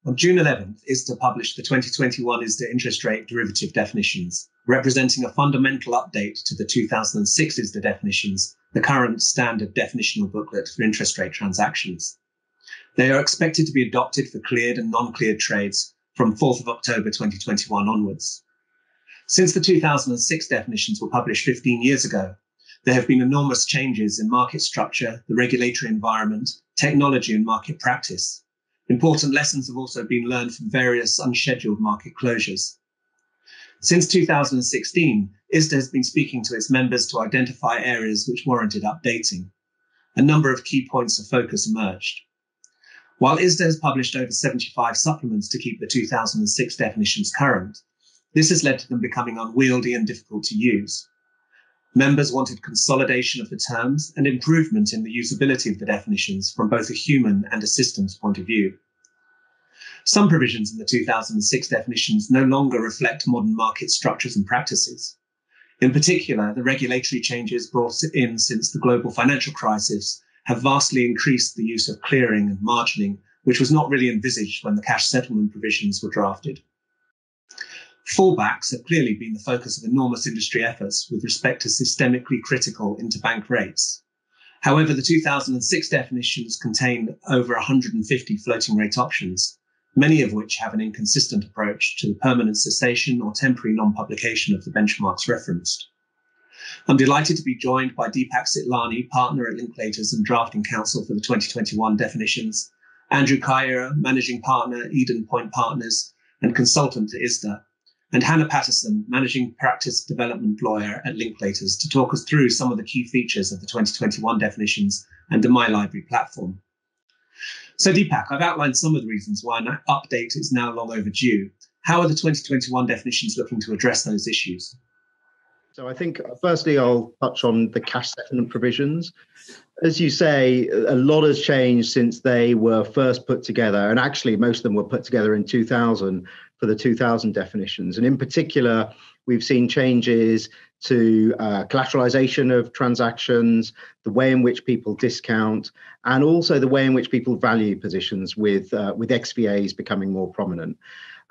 On June 11th, ISDA published the 2021 ISDA interest rate derivative definitions, representing a fundamental update to the 2006 ISDA definitions, the current standard definitional booklet for interest rate transactions. They are expected to be adopted for cleared and non-cleared trades from 4th of October 2021 onwards. Since the 2006 definitions were published 15 years ago, there have been enormous changes in market structure, the regulatory environment, technology and market practice. Important lessons have also been learned from various unscheduled market closures. Since 2016, ISDA has been speaking to its members to identify areas which warranted updating. A number of key points of focus emerged. While ISDA has published over 75 supplements to keep the 2006 definitions current, this has led to them becoming unwieldy and difficult to use. Members wanted consolidation of the terms and improvement in the usability of the definitions from both a human and a systems point of view. Some provisions in the 2006 definitions no longer reflect modern market structures and practices. In particular, the regulatory changes brought in since the global financial crisis have vastly increased the use of clearing and margining, which was not really envisaged when the cash settlement provisions were drafted. Fallbacks have clearly been the focus of enormous industry efforts with respect to systemically critical interbank rates. However, the 2006 definitions contain over 150 floating rate options, many of which have an inconsistent approach to the permanent cessation or temporary non-publication of the benchmarks referenced. I'm delighted to be joined by Deepak Sitlani, partner at Linklaters and drafting counsel for the 2021 definitions, Andrew Kayiira, managing partner, Eden Point Partners, and consultant to ISDA, and Hannah Patterson, managing practice development lawyer at Linklaters, to talk us through some of the key features of the 2021 definitions and the MyLibrary platform. So Deepak, I've outlined some of the reasons why an update is now long overdue. How are the 2021 definitions looking to address those issues? So I think, firstly, I'll touch on the cash settlement provisions. As you say, a lot has changed since they were first put together, and actually most of them were put together in 2000 for the 2000 definitions. And in particular, we've seen changes to collateralization of transactions, the way in which people discount, and also the way in which people value positions with XVAs becoming more prominent.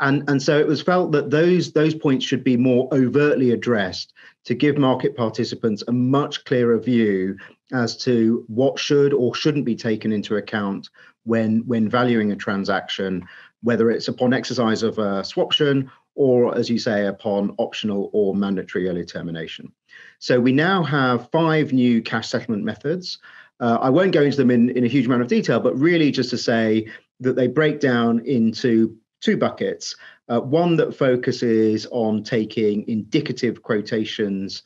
And so it was felt that those points should be more overtly addressed to give market participants a much clearer view as to what should or shouldn't be taken into account when valuing a transaction, whether it's upon exercise of a swaption or, as you say, upon optional or mandatory early termination. So we now have 5 new cash settlement methods. I won't go into them in a huge amount of detail, but really just to say that they break down into 2 buckets. One that focuses on taking indicative quotations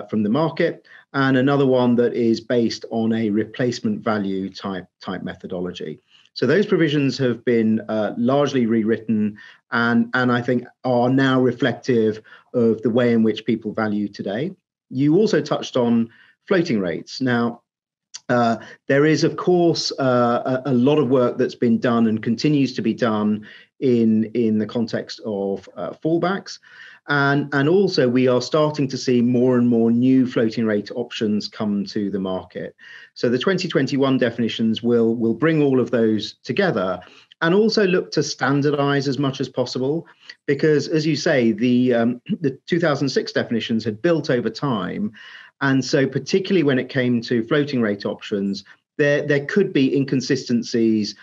from the market, and another one that is based on a replacement value type methodology. So those provisions have been largely rewritten and I think are now reflective of the way in which people value today. You also touched on floating rates. Now, there is, of course, a lot of work that's been done and continues to be done in the context of fallbacks. And also we are starting to see more and more new floating rate options come to the market. So the 2021 definitions will bring all of those together and also look to standardize as much as possible, because as you say, the 2006 definitions had built over time. And so particularly when it came to floating rate options, there could be inconsistencies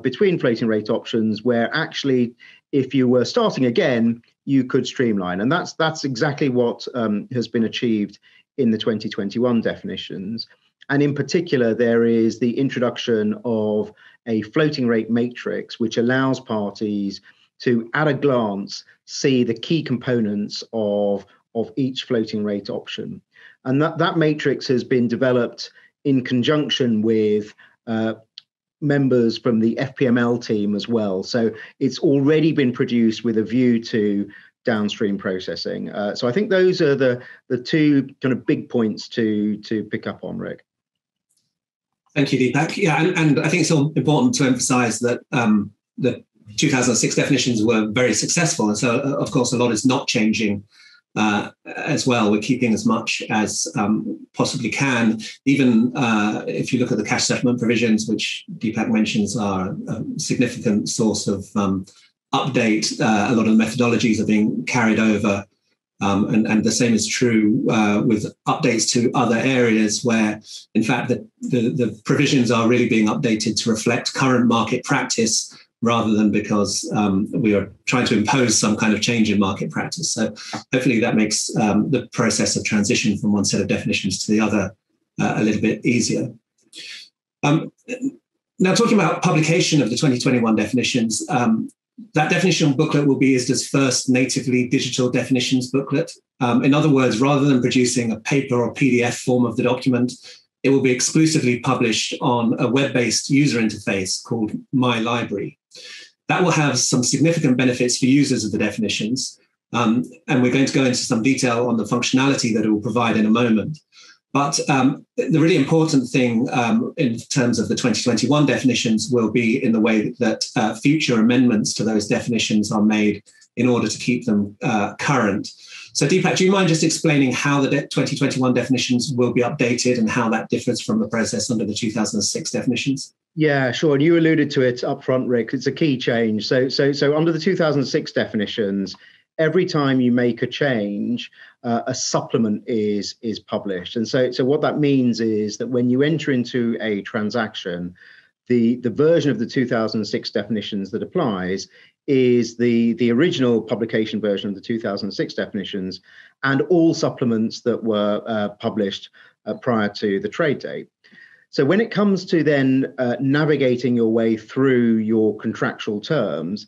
between floating rate options where actually, if you were starting again, you could streamline. And that's exactly what has been achieved in the 2021 definitions. And in particular, there is the introduction of a floating rate matrix, which allows parties to, at a glance, see the key components of each floating rate option. And that matrix has been developed in conjunction with members from the FPML team as well. So it's already been produced with a view to downstream processing. So I think those are the 2 kind of big points to pick up on, Rick. Thank you, Deepak. Yeah, and I think it's important to emphasize that the 2006 definitions were very successful. And so, of course, a lot is not changing as well. We're keeping as much as possibly can. Even if you look at the cash settlement provisions, which Deepak mentions are a significant source of update, a lot of the methodologies are being carried over. And the same is true with updates to other areas where, in fact, the provisions are really being updated to reflect current market practice rather than because we are trying to impose some kind of change in market practice. So hopefully that makes the process of transition from one set of definitions to the other a little bit easier. Now, talking about publication of the 2021 definitions, that definitional booklet will be ISDA's first natively digital definitions booklet. In other words, rather than producing a paper or PDF form of the document, it will be exclusively published on a web-based user interface called MyLibrary. That will have some significant benefits for users of the definitions, and we're going to go into some detail on the functionality that it will provide in a moment. But the really important thing in terms of the 2021 definitions will be in the way that future amendments to those definitions are made in order to keep them current. So Deepak, do you mind just explaining how the 2021 definitions will be updated and how that differs from the process under the 2006 definitions? Yeah, sure. And you alluded to it up front, Rick. It's a key change. So under the 2006 definitions, every time you make a change, a supplement is published. And so what that means is that when you enter into a transaction, the version of the 2006 definitions that applies is the original publication version of the 2006 definitions and all supplements that were published prior to the trade date. So when it comes to then navigating your way through your contractual terms,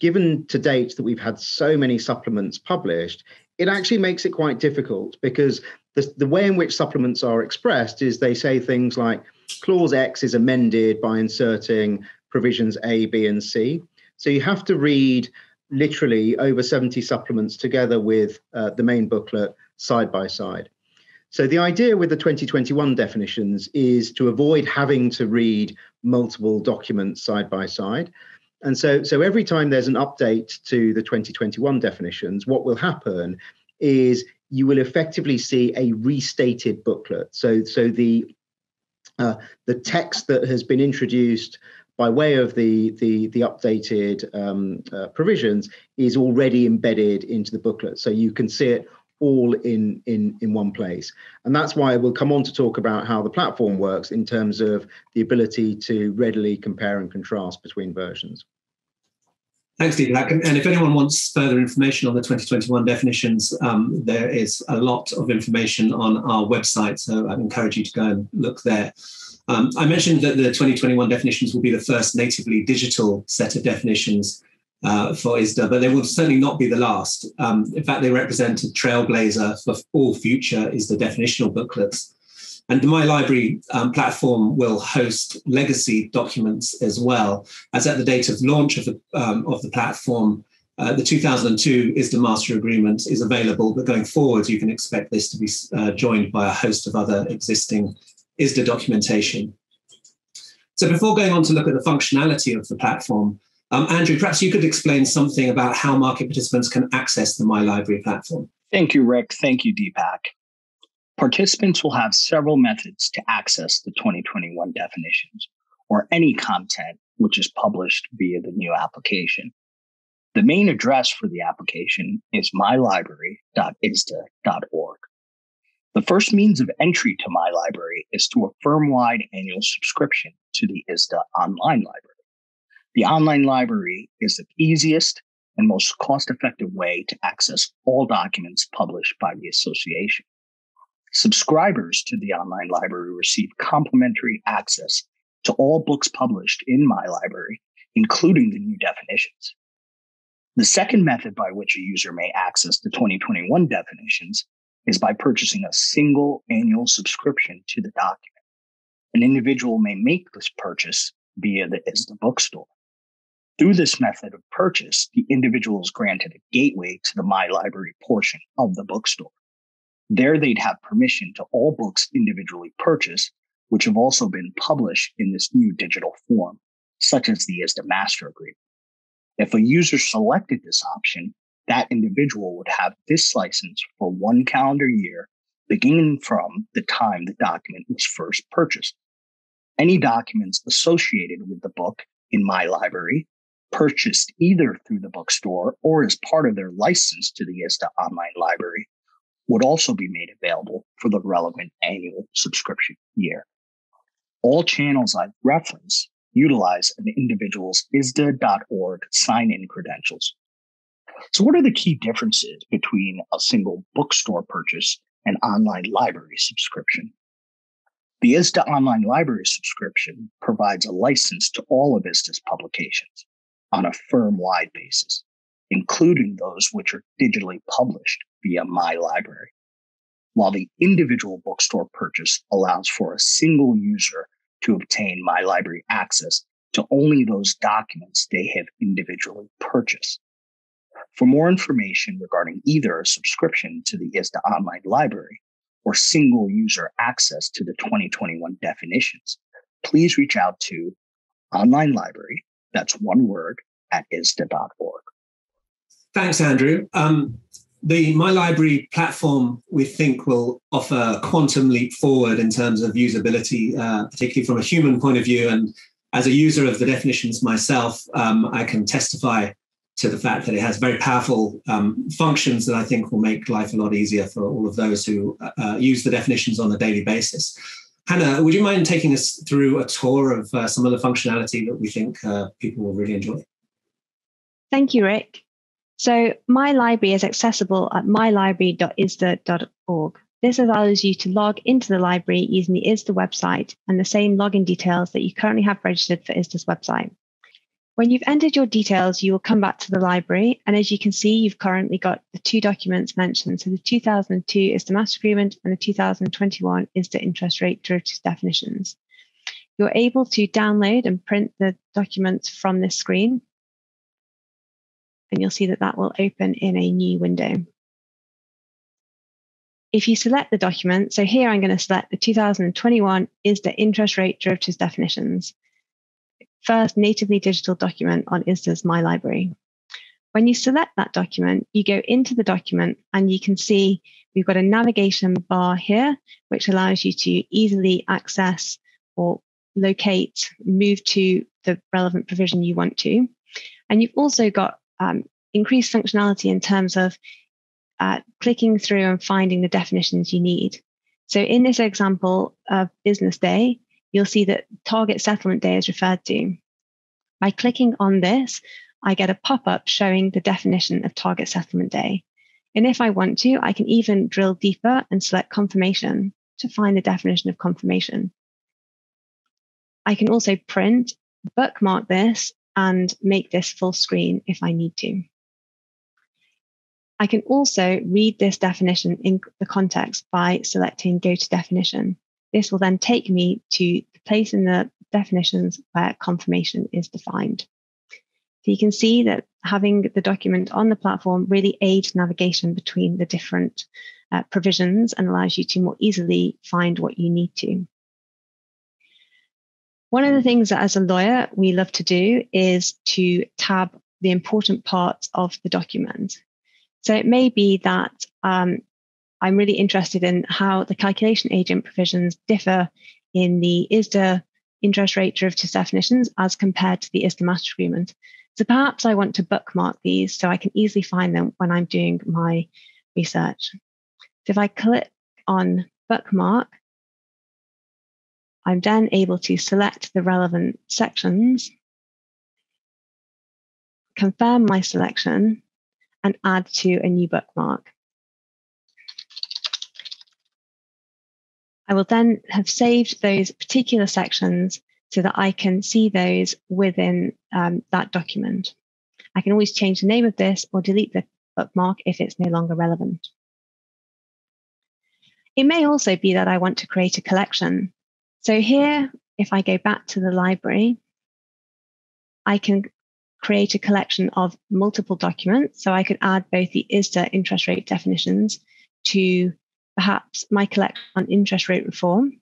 given to date that we've had so many supplements published, it actually makes it quite difficult because the way in which supplements are expressed is they say things like clause X is amended by inserting provisions A, B, and C. So you have to read literally over 70 supplements together with the main booklet side by side. So the idea with the 2021 definitions is to avoid having to read multiple documents side by side. And so every time there's an update to the 2021 definitions, what will happen is you will effectively see a restated booklet. So the text that has been introduced by way of the updated provisions is already embedded into the booklet. So you can see it all in one place. And that's why we'll come on to talk about how the platform works in terms of the ability to readily compare and contrast between versions. Thanks, Deepak. And if anyone wants further information on the 2021 definitions, there is a lot of information on our website, so I'd encourage you to go and look there. I mentioned that the 2021 definitions will be the first natively digital set of definitions for ISDA, but they will certainly not be the last. In fact, they represent a trailblazer for all future ISDA definitional booklets. And the MyLibrary platform will host legacy documents as well, as at the date of launch of the platform, the 2002 ISDA Master Agreement is available, but going forward, you can expect this to be joined by a host of other existing ISDA documentation. So before going on to look at the functionality of the platform, Andrew, perhaps you could explain something about how market participants can access the MyLibrary platform. Thank you, Rick. Thank you, Deepak. Participants will have several methods to access the 2021 definitions or any content which is published via the new application. The main address for the application is mylibrary.isda.org. The first means of entry to MyLibrary is through a firm-wide annual subscription to the ISDA online library. The online library is the easiest and most cost-effective way to access all documents published by the association. Subscribers to the online library receive complimentary access to all books published in MyLibrary, including the new definitions. The second method by which a user may access the 2021 definitions is by purchasing a single annual subscription to the document. An individual may make this purchase via the ISDA bookstore. Through this method of purchase, the individual is granted a gateway to the MyLibrary portion of the bookstore. There they'd have permission to all books individually purchased, which have also been published in this new digital form, such as the ISDA Master Agreement. If a user selected this option, that individual would have this license for 1 calendar year, beginning from the time the document was first purchased. Any documents associated with the book in MyLibrary, purchased either through the bookstore or as part of their license to the ISDA online library, would also be made available for the relevant annual subscription year. All channels I've referenced utilize an individual's ISDA.org sign-in credentials. So what are the key differences between a single bookstore purchase and online library subscription? The ISDA online library subscription provides a license to all of ISDA's publications on a firm-wide basis, including those which are digitally published via MyLibrary, while the individual bookstore purchase allows for a single user to obtain MyLibrary access to only those documents they have individually purchased. For more information regarding either a subscription to the ISDA online library or single user access to the 2021 definitions, please reach out to Online Library, that's one word, at ISDA.org. Thanks, Andrew. The MyLibrary platform, we think, will offer a quantum leap forward in terms of usability, particularly from a human point of view. And as a user of the definitions myself, I can testify to the fact that it has very powerful functions that I think will make life a lot easier for all of those who use the definitions on a daily basis. Hannah, would you mind taking us through a tour of some of the functionality that we think people will really enjoy? Thank you, Rick. So MyLibrary is accessible at mylibrary.isda.org. This allows you to log into the library using the ISDA website and the same login details that you currently have registered for ISDA's website. When you've entered your details, you will come back to the library. And as you can see, you've currently got the 2 documents mentioned. So the 2002 ISDA Master Agreement and the 2021 ISDA Interest Rate Derivatives Definitions. You're able to download and print the documents from this screen. And you'll see that that will open in a new window. If you select the document, so here I'm going to select the 2021 ISDA Interest Rate Derivatives Definitions, first natively digital document on ISDA's MyLibrary. When you select that document, you go into the document and you can see we've got a navigation bar here, which allows you to easily access or locate, move to the relevant provision you want to. And you've also got increased functionality in terms of clicking through and finding the definitions you need. So in this example of business day, you'll see that target settlement day is referred to. By clicking on this, I get a pop-up showing the definition of target settlement day. And if I want to, I can even drill deeper and select confirmation to find the definition of confirmation. I can also print, bookmark this, and make this full screen if I need to. I can also read this definition in the context by selecting Go to Definition. This will then take me to the place in the definitions where confirmation is defined. So you can see that having the document on the platform really aids navigation between the different provisions and allows you to more easily find what you need to. One of the things that as a lawyer we love to do is to tab the important parts of the document. So it may be that I'm really interested in how the calculation agent provisions differ in the ISDA interest rate derivatives definitions as compared to the ISDA Master Agreement. So perhaps I want to bookmark these so I can easily find them when I'm doing my research. So if I click on bookmark, I'm then able to select the relevant sections, confirm my selection, and add to a new bookmark. I will then have saved those particular sections so that I can see those within that document. I can always change the name of this or delete the bookmark if it's no longer relevant. It may also be that I want to create a collection. So here, if I go back to the library, I can create a collection of multiple documents. So I could add both the ISDA interest rate definitions to perhaps my collection on interest rate reform.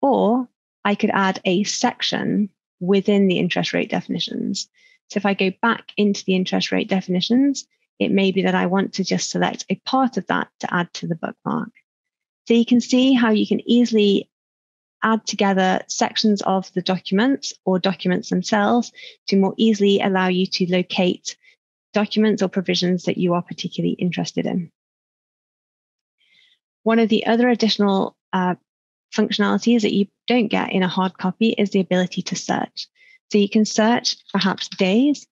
Or I could add a section within the interest rate definitions. So if I go back into the interest rate definitions, it may be that I want to just select a part of that to add to the bookmark. So you can see how you can easily add together sections of the documents or documents themselves to more easily allow you to locate documents or provisions that you are particularly interested in. One of the other additional functionalities that you don't get in a hard copy is the ability to search. So you can search perhaps days,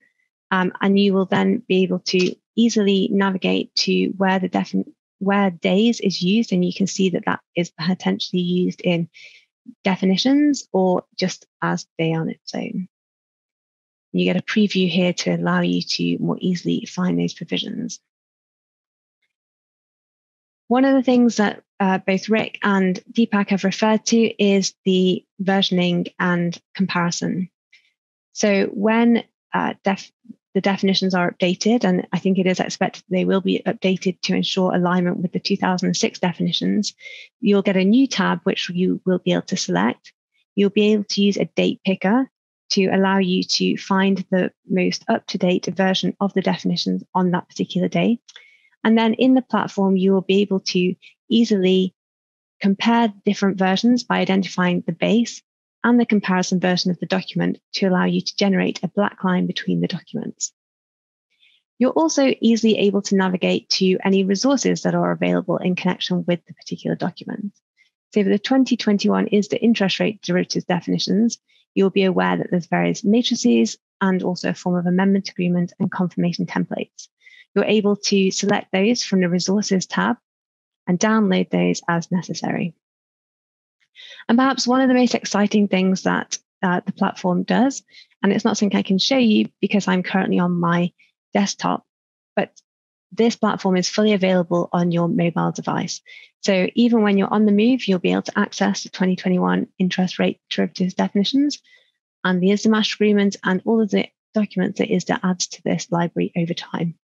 and you will then be able to easily navigate to where days is used, and you can see that that is potentially used in definitions or just as day on its own. You get a preview here to allow you to more easily find those provisions. One of the things that both Rick and Deepak have referred to is the versioning and comparison. So when the definitions are updated, and I think it is expected they will be updated to ensure alignment with the 2006 definitions, you'll get a new tab which you will be able to select. You'll be able to use a date picker to allow you to find the most up-to-date version of the definitions on that particular day. And then in the platform, you will be able to easily compare different versions by identifying the base and the comparison version of the document to allow you to generate a black line between the documents. You're also easily able to navigate to any resources that are available in connection with the particular document. So for the 2021 ISDA interest rate derivatives definitions, you'll be aware that there's various matrices and also a form of amendment agreement and confirmation templates. You're able to select those from the resources tab and download those as necessary. And perhaps one of the most exciting things that the platform does, and it's not something I can show you because I'm currently on my desktop, but this platform is fully available on your mobile device. So even when you're on the move, you'll be able to access the 2021 interest rate derivatives definitions and the ISDA master agreement and all of the documents that ISDA adds to this library over time.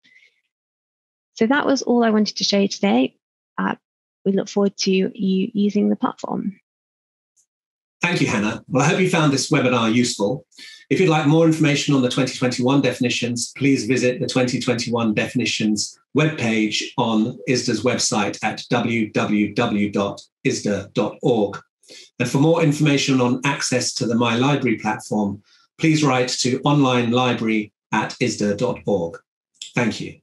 So that was all I wanted to show you today. We look forward to you using the platform. Thank you, Hannah. Well, I hope you found this webinar useful. If you'd like more information on the 2021 definitions, please visit the 2021 definitions webpage on ISDA's website at www.isda.org. And for more information on access to the MyLibrary platform, please write to onlinelibrary@isda.org. Thank you.